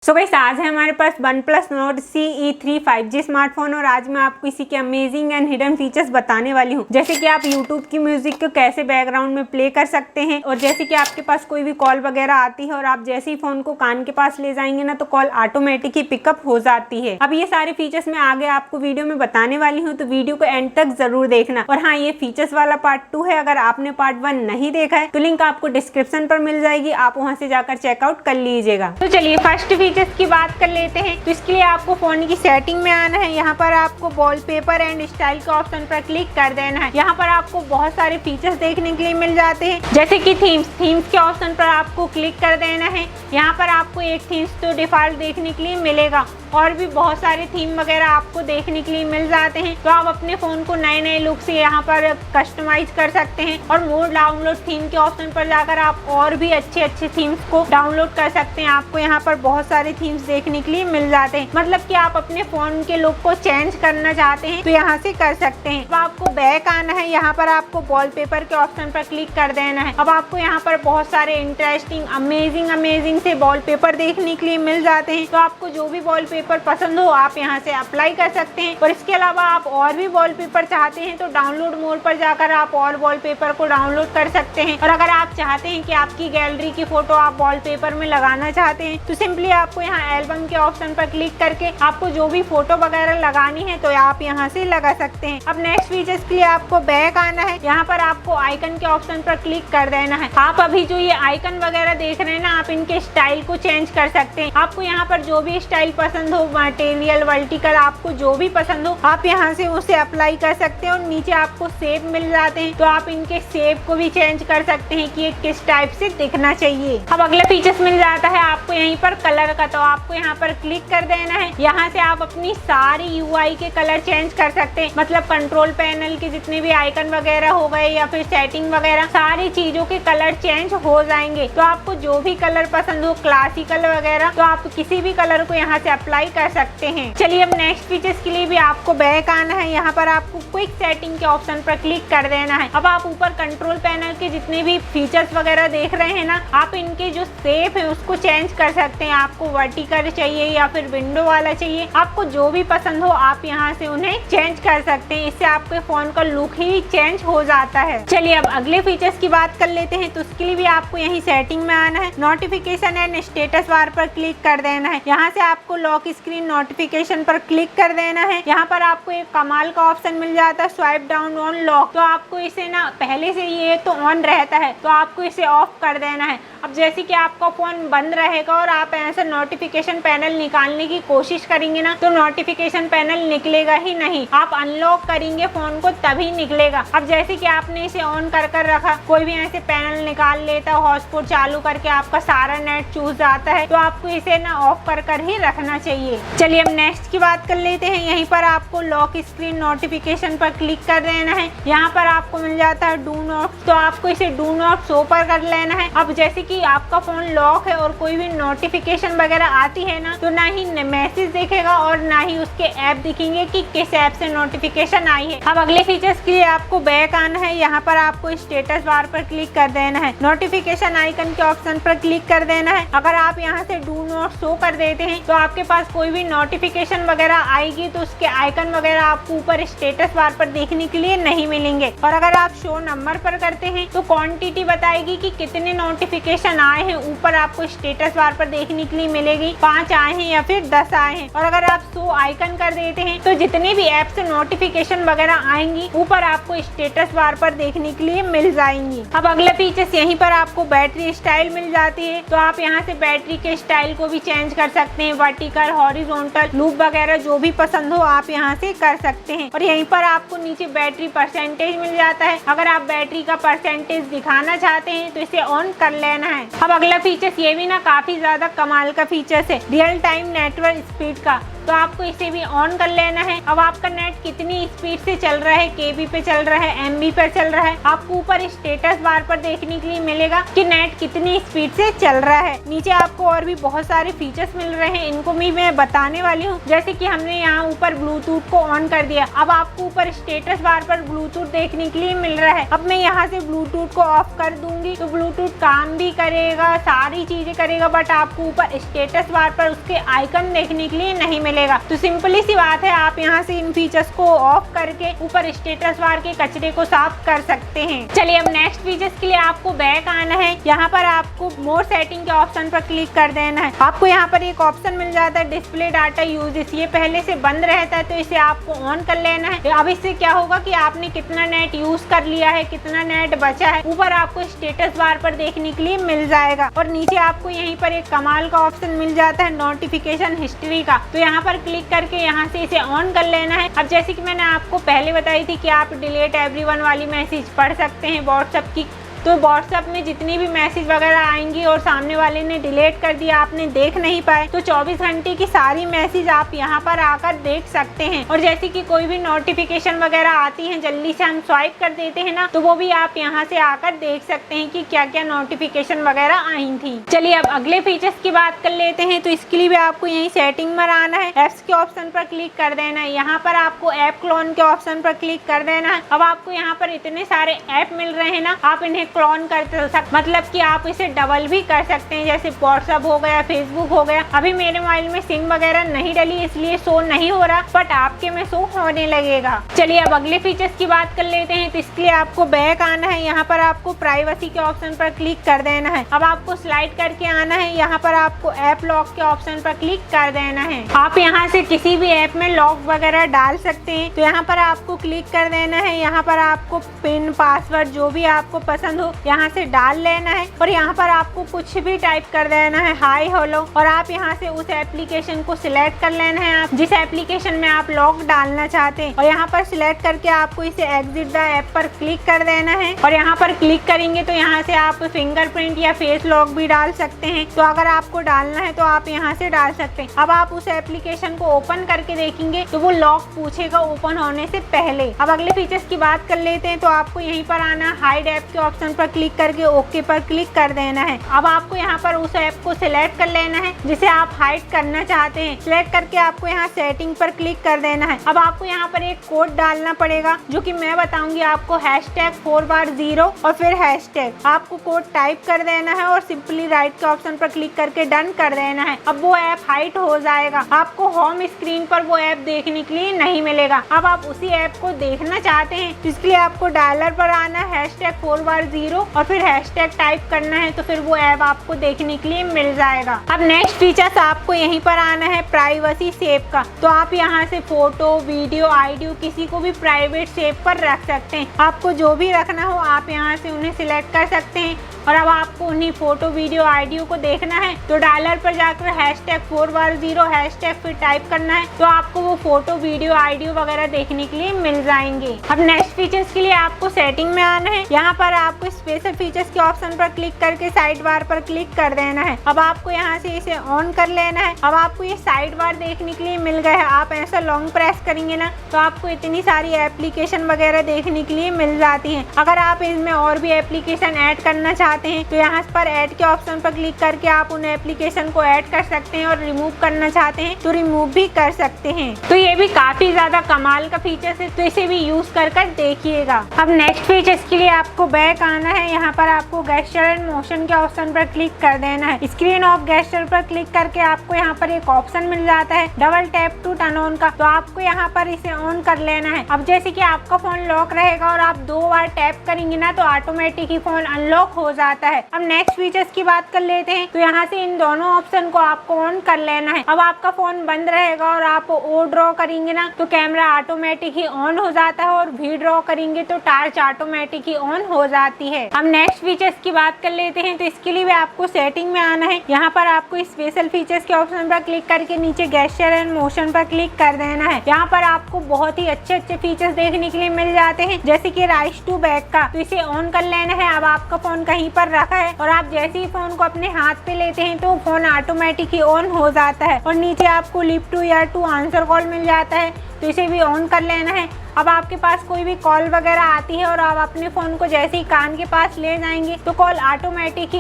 So guys आज है हमारे पास OnePlus Nord CE3 5G smartphone और आज मैं आपको इसी के अमेजिंग एंड हिडन फीचर्स बताने वाली हूँ। जैसे कि आप YouTube की म्यूजिक को कैसे बैकग्राउंड में प्ले कर सकते हैं और जैसे कि आपके पास कोई भी कॉल वगैरह आती है और आप जैसे ही फोन को कान के पास ले जाएंगे ना तो कॉल ऑटोमेटिक ही पिकअप हो जाती है। अब ये सारे फीचर्स मैं आगे आपको वीडियो में बताने वाली हूँ, तो वीडियो को एंड तक जरूर देखना। और हाँ, ये फीचर्स वाला पार्ट 2 है, अगर आपने पार्ट 1 नहीं देखा है तो लिंक आपको डिस्क्रिप्शन पर मिल जाएगी, आप वहाँ से जाकर चेकआउट कर लीजिएगा। तो चलिए फर्स्ट फीचर्स की बात कर लेते हैं। तो इसके लिए आपको फोन की सेटिंग में आना है, यहाँ पर आपको वॉलपेपर एंड स्टाइल के ऑप्शन पर क्लिक कर देना है। यहाँ पर आपको बहुत सारे फीचर्स देखने के लिए मिल जाते हैं, जैसे कि थीम्स के ऑप्शन पर आपको क्लिक कर देना है। यहाँ पर आपको एक थीम्स तो डिफॉल्ट देखने के लिए मिलेगा और भी बहुत सारे थीम वगैरह आपको देखने के लिए मिल जाते हैं। तो आप अपने फोन को नए नए लुक से यहाँ पर कस्टमाइज कर सकते हैं और मोर डाउनलोड थीम के ऑप्शन पर जाकर आप और भी अच्छे थीम्स को डाउनलोड कर सकते हैं। आपको यहाँ पर बहुत सारे थीम्स देखने के लिए मिल जाते हैं, मतलब कि आप अपने फोन के लुक को चेंज करना चाहते हैं तो यहाँ से कर सकते हैं। अब आपको बैक आना है, यहाँ पर आपको वॉलपेपर के ऑप्शन पर क्लिक कर देना है। अब आपको यहाँ पर बहुत सारे इंटरेस्टिंग अमेजिंग से वॉलपेपर देखने के लिए मिल जाते हैं। तो आपको जो भी वॉलपेपर पसंद हो आप यहाँ से अप्लाई कर सकते हैं। और इसके अलावा आप और भी वॉलपेपर चाहते हैं तो डाउनलोड मोड पर जाकर आप और वॉलपेपर को डाउनलोड कर सकते हैं। और अगर आप चाहते हैं कि आपकी गैलरी की फोटो आप वॉलपेपर में लगाना चाहते हैं तो सिंपली आपको यहाँ एल्बम के ऑप्शन पर क्लिक करके आपको जो भी फोटो वगैरह लगानी है तो आप यहाँ से लगा सकते हैं। अब नेक्स्ट फीचर्स के लिए आपको बैक आना है, यहाँ पर आपको आइकन के ऑप्शन पर क्लिक कर देना है। आप अभी जो ये आइकन वगैरह देख रहे हैं ना, आप इनके स्टाइल को चेंज कर सकते हैं। आपको यहाँ पर जो भी स्टाइल पसंद हो, मटेरियल वर्टिकल, आपको जो भी पसंद हो आप यहाँ से उसे अप्लाई कर सकते हैं। और नीचे आपको शेप मिल जाते हैं तो आप इनके शेप को भी चेंज कर सकते हैं कि ये किस टाइप से दिखना चाहिए। अब अगला फीचर्स मिल जाता है आपको यहीं पर कलर का, तो आपको यहाँ पर क्लिक कर देना है। यहाँ से आप अपनी सारी UI के कलर चेंज कर सकते हैं, मतलब कंट्रोल पैनल के जितने भी आइकन वगैरह हो गए या फिर सेटिंग वगैरह सारी चीजों के कलर चेंज हो जाएंगे। तो आपको जो भी कलर पसंद हो, क्लासिकल वगैरह, तो आप किसी भी कलर को यहाँ से अप्लाई कर सकते हैं। चलिए अब नेक्स्ट फीचर्स के लिए भी आपको बैक आना है, यहाँ पर आपको क्विक सेटिंग के ऑप्शन पर क्लिक कर देना है। अब आप ऊपर कंट्रोल पैनल के जितने भी फीचर्स वगैरह देख रहे हैं ना, आप इनके जो शेप है उसको चेंज कर सकते हैं। आपको वर्टिकल चाहिए या फिर विंडो वाला चाहिए, आपको जो भी पसंद हो आप यहाँ से उन्हें चेंज कर सकते हैं। इससे आपके फोन का लुक ही चेंज हो जाता है। चलिए अब अगले फीचर्स की बात कर लेते हैं। तो उसके लिए भी आपको यही सेटिंग में आना है, नोटिफिकेशन एंड स्टेटस बार पर क्लिक कर देना है। यहाँ से आपको लॉक स्क्रीन नोटिफिकेशन पर क्लिक कर देना है। यहाँ पर आपको एक कमाल का ऑप्शन मिल जाता है, स्वाइप डाउन ऑन लॉक। तो आपको इसे ना पहले से ये तो ऑन रहता है तो आपको इसे ऑफ कर देना है। अब जैसे कि आपका फोन बंद रहेगा और आप ऐसा नोटिफिकेशन पैनल निकालने की कोशिश करेंगे ना तो नोटिफिकेशन पैनल निकलेगा ही नहीं, आप अनलॉक करेंगे फोन को तभी निकलेगा। अब जैसे कि आपने इसे ऑन कर रखा, कोई भी ऐसे पैनल निकाल लेता, हॉटस्पॉट चालू करके आपका सारा नेट चूस जाता है, तो आपको इसे ना ऑफ कर ही रखना चाहिए। चलिए अब नेक्स्ट की बात कर लेते हैं। यहीं पर आपको लॉक स्क्रीन नोटिफिकेशन पर क्लिक कर देना है। यहाँ पर आपको मिल जाता है डू नॉट, तो आपको इसे डू नॉट शो पर कर लेना है। अब जैसे कि आपका फोन लॉक है और कोई भी नोटिफिकेशन वगैरह आती है ना तो ना ही मैसेज दिखेगा और ना ही उसके ऐप दिखेंगे कि किस ऐप से नोटिफिकेशन आई है। अब अगले फीचर्स के लिए आपको बैक आना है, यहाँ पर आपको स्टेटस बार पर क्लिक कर देना है, नोटिफिकेशन आइकन के ऑप्शन पर क्लिक कर देना है। अगर आप यहाँ से डू नॉट शो कर देते हैं तो आपके पास कोई भी नोटिफिकेशन वगैरह आएगी तो उसके आइकन वगैरह आपको ऊपर स्टेटस बार पर देखने के लिए नहीं मिलेंगे। और अगर आप शो नंबर पर करते हैं तो क्वांटिटी बताएगी कि कितने नोटिफिकेशन आए हैं, ऊपर आपको स्टेटस बार पर देखने के लिए मिलेगी 5 आए हैं या फिर 10 आए हैं। और अगर आप शो आइकन कर देते हैं तो जितने भी ऐप से नोटिफिकेशन वगैरह आएंगी ऊपर आपको स्टेटस बार पर देखने के लिए मिल जाएंगी। अब अगला फीचर्स यहीं पर आपको बैटरी स्टाइल मिल जाती है, तो आप यहाँ से बैटरी के स्टाइल को भी चेंज कर सकते हैं, वर्टिकल, हॉरिजॉन्टल, लूप वगैरह जो भी पसंद हो आप यहाँ से कर सकते हैं। और यहीं पर आपको नीचे बैटरी परसेंटेज मिल जाता है, अगर आप बैटरी का परसेंटेज दिखाना चाहते हैं तो इसे ऑन कर लेना है। अब अगला फीचर्स ये भी ना काफी ज्यादा कमाल का फीचर्स है, रियल टाइम नेटवर्क स्पीड का। तो आपको इसे भी ऑन कर लेना है। अब आपका नेट कितनी स्पीड से चल रहा है, केबी पे चल रहा है, एमबी पर चल रहा है, आपको ऊपर स्टेटस बार पर देखने के लिए मिलेगा कि नेट कितनी स्पीड से चल रहा है। नीचे आपको और भी बहुत सारे फीचर्स मिल रहे हैं, इनको भी मैं बताने वाली हूँ। जैसे कि हमने यहाँ ऊपर ब्लूटूथ को ऑन कर दिया, अब आपको ऊपर स्टेटस बार पर ब्लूटूथ देखने के लिए मिल रहा है। अब मैं यहाँ से ब्लूटूथ को ऑफ कर दूंगी तो ब्लूटूथ काम भी करेगा, सारी चीजें करेगा, बट आपको ऊपर स्टेटस बार पर उसके आइकन देखने के लिए नहीं मिलेगा। तो सिंपली सी बात है, आप यहाँ से इन फीचर्स को ऑफ करके ऊपर स्टेटस बार के कचरे को साफ कर सकते हैं। चलिए अब नेक्स्ट फीचर्स के लिए आपको बैक आना है। यहाँ पर आपको मोर सेटिंग के ऑप्शन पर क्लिक कर देना है। आपको यहाँ पर एक ऑप्शन मिल जाता है डिस्प्ले डाटा यूजेस, ये पहले से बंद रहता है तो इसे आपको ऑन कर लेना है। अब इससे क्या होगा कि आपने कितना नेट यूज कर लिया है, कितना नेट बचा है, ऊपर आपको स्टेटस बार पर देखने के लिए मिल जाएगा। और नीचे आपको यहीं पर एक कमाल का ऑप्शन मिल जाता है नोटिफिकेशन हिस्ट्री का, तो यहाँ पर क्लिक करके यहाँ से इसे ऑन कर लेना है। अब जैसे कि मैंने आपको पहले बताई थी कि आप डिलीट एवरीवन वाली मैसेज पढ़ सकते हैं व्हाट्सएप की, तो व्हाट्सएप में जितनी भी मैसेज वगैरह आएंगी और सामने वाले ने डिलीट कर दिया, आपने देख नहीं पाए, तो 24 घंटे की सारी मैसेज आप यहाँ पर आकर देख सकते हैं। और जैसे कि कोई भी नोटिफिकेशन वगैरह आती है, जल्दी से हम स्वाइप कर देते हैं ना, तो वो भी आप यहाँ से आकर देख सकते हैं कि क्या क्या नोटिफिकेशन वगैरह आई थी। चलिए अब अगले फीचर्स की बात कर लेते हैं। तो इसके लिए भी आपको यही सेटिंग में आना है, एप्स के ऑप्शन पर क्लिक कर देना है। यहाँ पर आपको ऐप क्लोन के ऑप्शन पर क्लिक कर देना है। अब आपको यहाँ पर इतने सारे ऐप मिल रहे हैं ना, आप इन्हें क्लोन कर सकते, मतलब कि आप इसे डबल भी कर सकते हैं। जैसे व्हाट्सएप हो गया, फेसबुक हो गया। अभी मेरे मोबाइल में सिम वगैरह नहीं डली इसलिए शो नहीं हो रहा, बट आपके में शो होने लगेगा। चलिए अब अगले फीचर्स की बात कर लेते हैं। तो इसके लिए आपको बैक आना है, यहाँ पर आपको प्राइवेसी के ऑप्शन पर क्लिक कर देना है। अब आपको स्लाइड करके आना है, यहाँ पर आपको ऐप लॉक के ऑप्शन पर क्लिक कर देना है। आप यहाँ से किसी भी ऐप में लॉक वगैरह डाल सकते हैं, तो यहाँ पर आपको क्लिक कर देना है। यहाँ पर आपको पिन पासवर्ड जो भी आपको पसंद हो यहाँ से डाल लेना है और यहाँ पर आपको कुछ भी टाइप कर देना है, हाय हेलो, और आप यहाँ से उस एप्लीकेशन को सिलेक्ट कर लेना है, आप जिस एप्लीकेशन में आप लॉक डालना चाहते हैं, और यहाँ पर सिलेक्ट करके आपको इसे एग्जिट द ऐप पर क्लिक कर देना है। और यहाँ पर क्लिक करेंगे तो यहाँ से आप फिंगरप्रिंट या फेस लॉक भी डाल सकते हैं, तो अगर आपको डालना है तो आप यहाँ से डाल सकते हैं। अब आप उस एप्लीकेशन को ओपन करके देखेंगे तो वो लॉक पूछेगा ओपन होने से पहले। अब अगले फीचर्स की बात कर लेते हैं। तो आपको यहीं पर आना, हाइड ऐप के ऑप्शन पर क्लिक करके ओके पर क्लिक कर देना है। अब आपको यहाँ पर उस ऐप को सिलेक्ट कर लेना है जिसे आप हाइड करना चाहते हैं। सिलेक्ट करके आपको यहाँ सेटिंग पर क्लिक कर देना है। अब आपको यहाँ पर एक कोड डालना पड़ेगा जो कि मैं बताऊंगी आपको, #4 और फिर हैशटैग। आपको कोड टाइप कर देना है और सिंपली राइट के ऑप्शन पर क्लिक करके डन कर देना है। अब वो ऐप हाइड हो जाएगा, आपको होम स्क्रीन पर वो ऐप देखने के लिए नहीं मिलेगा। अब आप उसी ऐप को देखना चाहते हैं, इसके लिए आपको डायलर पर आना, #4 और फिर हैशटैग टाइप करना है, तो फिर वो ऐप आपको देखने के लिए मिल जाएगा। अब नेक्स्ट फीचर्स आपको यहीं पर आना है, प्राइवेसी सेव का। तो आप यहाँ से फोटो, वीडियो, ऑडियो किसी को भी प्राइवेट सेव पर रख सकते हैं। आपको जो भी रखना हो आप यहाँ से उन्हें सिलेक्ट कर सकते हैं। और अब आपको उन्हीं फोटो, वीडियो, ऑडियो को देखना है तो डायलर पर जाकर #4 हैशटैग फिर टाइप करना है, तो आपको वो फोटो, वीडियो, ऑडियो वगैरह देखने के लिए मिल जाएंगे। अब नेक्स्ट फीचर्स के लिए आपको सेटिंग में आना है। यहाँ पर आपको स्पेशल फीचर्स के ऑप्शन पर क्लिक करके साइड बार पर क्लिक कर देना है। अब आपको यहाँ से इसे ऑन कर लेना है। अब आपको ये साइड बार देखने के लिए मिल गया है। आप ऐसा लॉन्ग प्रेस करेंगे ना तो आपको इतनी सारी एप्लीकेशन वगैरह देखने के लिए मिल जाती है। अगर आप इसमें और भी एप्लीकेशन ऐड करना चाहते हैं तो यहाँ पर ऐड के ऑप्शन पर क्लिक करके आप उन एप्लीकेशन को ऐड कर सकते हैं, और रिमूव करना चाहते हैं तो रिमूव भी कर सकते हैं। तो ये भी काफी ज्यादा कमाल का फीचर्स है, तो इसे भी यूज कर देखिएगा। अब नेक्स्ट फीचर्स के लिए आपको बैक आना है। यहाँ पर आपको गेस्चर एंड मोशन के ऑप्शन पर क्लिक कर देना है। स्क्रीन ऑफ गेस्चर पर क्लिक करके आपको यहाँ पर एक ऑप्शन मिल जाता है double tap to turn on का, तो आपको यहाँ पर इसे ऑन कर लेना है। अब जैसे कि आपका फोन लॉक रहेगा और आप 2 बार टैप करेंगे ना तो ऑटोमेटिक ही फोन अनलॉक हो जाता है। अब नेक्स्ट फीचर्स की बात कर लेते हैं। तो यहाँ से इन दोनों ऑप्शन को आपको ऑन कर लेना है। अब आपका फोन बंद रहेगा और आप ओ ड्रॉ करेंगे ना तो कैमरा ऑटोमेटिक ही ऑन हो जाता है, और वी ड्रॉ करेंगे तो टार्च ऑटोमेटिक ही ऑन हो जाती है। अब नेक्स्ट फीचर्स की बात कर लेते हैं। तो इसके लिए भी आपको सेटिंग में आना है। यहाँ पर आपको स्पेशल फीचर्स के ऑप्शन पर क्लिक करके नीचे गेस्चर एंड मोशन पर क्लिक कर देना है। यहाँ पर आपको बहुत ही अच्छे फीचर्स देखने के लिए मिल जाते हैं, जैसे कि राइज टू बैक का, तो इसे ऑन कर लेना है। अब आपका फोन कहीं यहीं पर रखा है और आप जैसे ही फोन को अपने हाथ पे लेते हैं तो फोन ऑटोमेटिक ही ऑन हो जाता है और नीचे आपको lift to ear to answer call मिल जाता है, तो इसे भी ऑन कर लेना है। अब आपके पास कोई भी कॉल वगैरह आती है और आप अपने फोन को जैसे ही कान के पास ले जाएंगे तो कॉल ऑटोमेटिक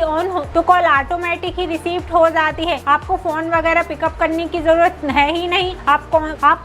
ही रिसीव हो जाती है। आपको फोन वगैरह पिकअप करने की जरूरत है ही नहीं। आप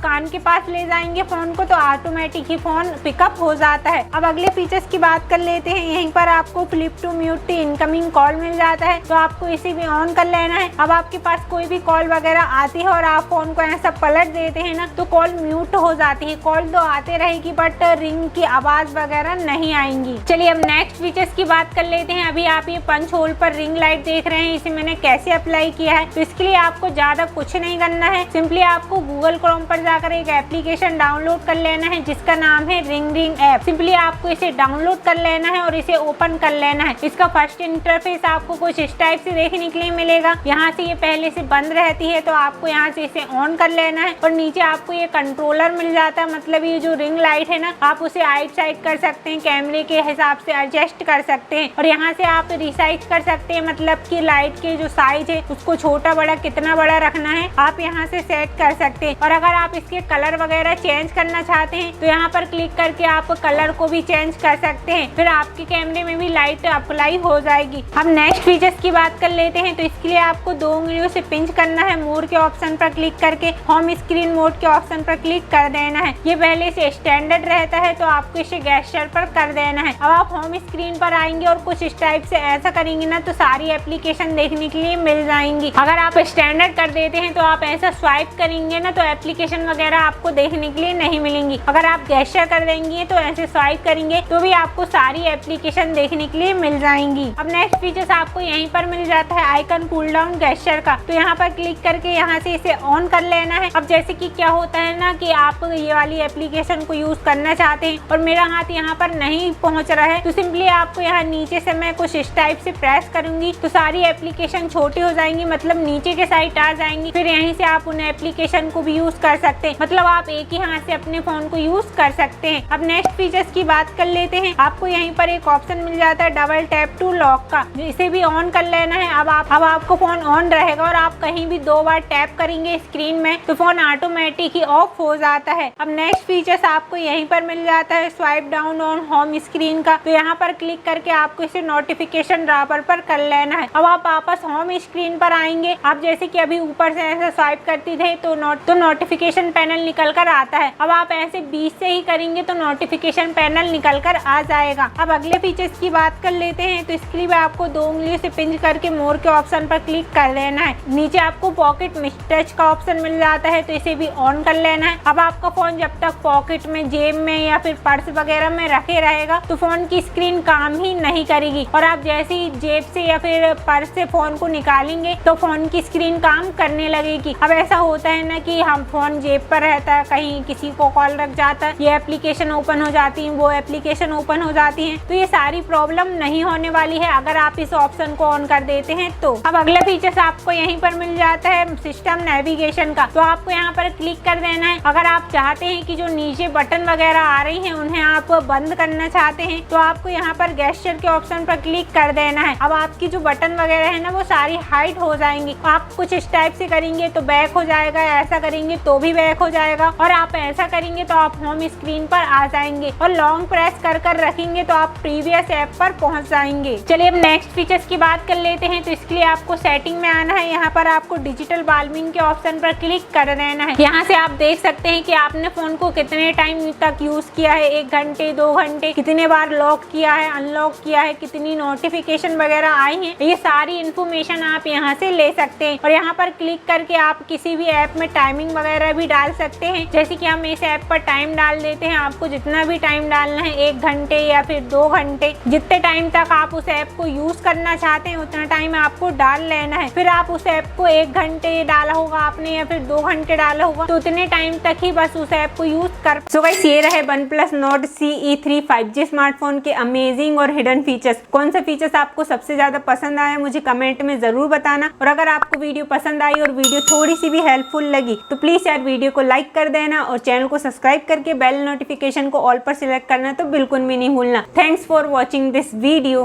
कान के पास ले जाएंगे फोन को तो ऑटोमेटिक ही फोन पिकअप हो जाता है। अब अगले फीचर्स की बात कर लेते हैं। यहीं पर आपको flip to mute incoming call मिल जाता है, तो आपको इसे भी ऑन कर लेना है। अब आपके पास कोई भी कॉल वगैरह आती है और आप फोन को ऐसा पलट देते हैं ना तो कॉल म्यूट हो जाती है। कॉल तो आते रहेगी बट रिंग की आवाज वगैरह नहीं आएंगी। चलिए अब नेक्स्ट फीचर्स की बात कर लेते हैं। अभी आप ये पंच होल पर रिंग लाइट देख रहे हैं, इसे मैंने कैसे अप्लाई किया है। तो इसके लिए आपको ज्यादा कुछ नहीं करना है, सिंपली आपको गूगल क्रोम पर जाकर एक एप्लीकेशन डाउनलोड कर लेना है जिसका नाम है रिंग ऐप। सिंपली आपको इसे डाउनलोड कर लेना है और इसे ओपन कर लेना है। इसका फर्स्ट इंटरफेस आपको कुछ इस टाइप से देखने के लिए मिलेगा। यहाँ से ये पहले से बंद रहती है तो आपको यहाँ से इसे ऑन कर लेना है और नीचे आपको ये कंट्रोलर मिल जाता है, मतलब ये जो रिंग लाइट है ना आप उसे आइट साइड कर सकते हैं, कैमरे के हिसाब से एडजस्ट कर सकते हैं और यहाँ से आप रिसाइज कर सकते हैं, मतलब कि लाइट के जो साइज है उसको छोटा बड़ा कितना बड़ा रखना है आप यहाँ से सेट कर सकते हैं। और अगर आप इसके कलर वगैरह चेंज करना चाहते हैं तो यहाँ पर क्लिक करके आप कलर को भी चेंज कर सकते हैं, फिर आपके कैमरे में भी लाइट अप्लाई हो जाएगी। अब नेक्स्ट फीचर्स की बात कर लेते हैं। तो इसके लिए आपको 2 उंगलियों से पिंच करना है, मोड के ऑप्शन पर क्लिक करके होम स्क्रीन मोड के ऑप्शन पर क्लिक कर देना है। ये पहले से स्टैंडर्ड रहता है तो आपको इसे गेस्चर पर कर देना है। अब आप होम स्क्रीन पर आएंगे और कुछ इस टाइप से ऐसा करेंगे ना तो सारी एप्लीकेशन देखने के लिए मिल जाएंगी। अगर आप स्टैंडर्ड कर देते हैं तो आप ऐसा स्वाइप करेंगे ना तो एप्लीकेशन वगैरह आपको देखने के लिए नहीं मिलेंगी। अगर आप गेस्चर कर देंगे तो ऐसे स्वाइप करेंगे तो भी आपको सारी एप्लीकेशन देखने के लिए मिल जाएंगी। अब नेक्स्ट फीचर्स आपको यहीं पर मिल जाता है आइकन कूल डाउन गेस्चर का, तो यहाँ पर क्लिक करके यहाँ से इसे ऑन कर लेना है। अब जैसे कि क्या होता है ना कि आप ये वाली एप्लीकेशन को यूज करना चाहते हैं और मेरा हाथ यहाँ पर नहीं पहुँच रहा है तो सिंपली आपको यहाँ नीचे से मैं कुछ इस टाइप से प्रेस करूंगी तो सारी एप्लीकेशन छोटी हो जाएंगी, मतलब नीचे के साइड आ जाएंगी। फिर यहीं से आप उन एप्लीकेशन को भी यूज कर सकते हैं, मतलब आप एक ही हाथ से अपने फोन को यूज कर सकते हैं। अब नेक्स्ट फीचर्स की बात कर लेते हैं। आपको यहीं पर एक ऑप्शन मिल जाता है डबल टैप टू लॉक का, इसे भी ऑन कर लेना है। अब आपको फोन ऑन रहेगा और आप कहीं भी 2 बार टैप करेंगे स्क्रीन में तो फोन ऑटोमेटिक ही ऑफ हो जाता है। अब नेक्स्ट फीचर्स आपको यहीं पर मिल जाता है swipe down on home screen का, तो यहाँ पर क्लिक करके आपको इसे नोटिफिकेशन ड्रॉपर पर कर लेना है। अब आप वापस होम स्क्रीन पर आएंगे, आप जैसे कि अभी ऊपर से ऐसे स्वाइप करते थे तो नोटिफिकेशन पैनल निकल कर आता है। अब आप ऐसे बीच से ही करेंगे तो नोटिफिकेशन पैनल निकल कर आ जाएगा। अब अगले फीचर्स की बात कर लेते हैं। तो इसके लिए आपको 2 उंगलियों से पिंच करके मोर के ऑप्शन पर क्लिक कर देना है। नीचे आपको पॉकेट में टच का ऑप्शन मिल जाता है तो इसे भी ऑन कर लेना है। अब आपका फोन जब तक पॉकेट में, जेब में या फिर पर्स वगैरह में रखे रहेगा तो फोन की स्क्रीन काम ही नहीं करेगी और आप जैसे ही जेब से या फिर पर्स से फोन को निकालेंगे तो फोन की स्क्रीन काम करने लगेगी। अब ऐसा होता है ना कि हम फोन जेब पर रहता है, कहीं किसी को कॉल रख जाता है, ये एप्लीकेशन ओपन हो जाती है, वो एप्लीकेशन ओपन हो जाती है, तो ये सारी प्रॉब्लम नहीं होने वाली है अगर आप इस ऑप्शन को ऑन कर देते हैं तो। अब अगला फीचर्स आपको यहीं पर मिल जाता है सिस्टम नेविगेशन का, तो आपको यहाँ पर क्लिक कर देना है। अगर आप चाहते हैं कि जो नीचे बटन वगैरह आ रही हैं उन्हें आप बंद करना चाहते हैं तो आपको यहाँ पर गेस्चर के ऑप्शन पर क्लिक कर देना है। अब आपकी जो बटन वगैरह है ना वो सारी हाइड हो जाएंगी। आप कुछ इस टाइप से करेंगे तो बैक हो जाएगा, ऐसा करेंगे तो भी बैक हो जाएगा और आप ऐसा करेंगे तो आप होम स्क्रीन पर आ जाएंगे और लॉन्ग प्रेस कर रखेंगे तो आप प्रीवियस ऐप पर पहुंच जाएंगे। चलिए अब नेक्स्ट फीचर्स की बात कर लेते हैं। तो इसके लिए आपको सेटिंग में आना है, यहाँ पर आपको डिजिटल वालमिंग के ऑप्शन पर क्लिक कर देना है। यहाँ से आप देख सकते हैं कि आपने फोन को कितने टाइम तक यूज किया है, 1 घंटे 2 घंटे, कितने बार लॉक किया है, अनलॉक किया है, कितनी नोटिफिकेशन वगैरह आई है, ये सारी इन्फॉर्मेशन आप यहाँ से ले सकते हैं। और यहाँ पर क्लिक करके आप किसी भी ऐप में टाइमिंग वगैरह भी डाल सकते हैं, जैसे कि हम इस ऐप पर टाइम डाल देते हैं। आपको जितना भी टाइम डालना है, 1 घंटे या फिर 2 घंटे, जितने टाइम तक आप उस ऐप को यूज करना चाहते हैं उतना टाइम आपको डाल लेना है। फिर आप उस ऐप को 1 घंटे डाला होगा आपने या फिर 2 घंटे डाला होगा तो उतने टाइम तक ही बस उस ऐप को यूज कर। सो गाइस ये रहे OnePlus Nord CE 3 5G smartphone के अमेजिंग और हिडन फीचर्स। कौन सा फीचर्स आपको सबसे ज्यादा पसंद आया मुझे कमेंट में जरूर बताना। और अगर आपको वीडियो पसंद आई और वीडियो थोड़ी सी भी हेल्पफुल लगी तो प्लीज यार वीडियो को लाइक कर देना और चैनल को सब्सक्राइब करके बेल नोटिफिकेशन को ऑल पर सिलेक्ट करना तो बिल्कुल भी नहीं भूलना। Thanks for watching this video.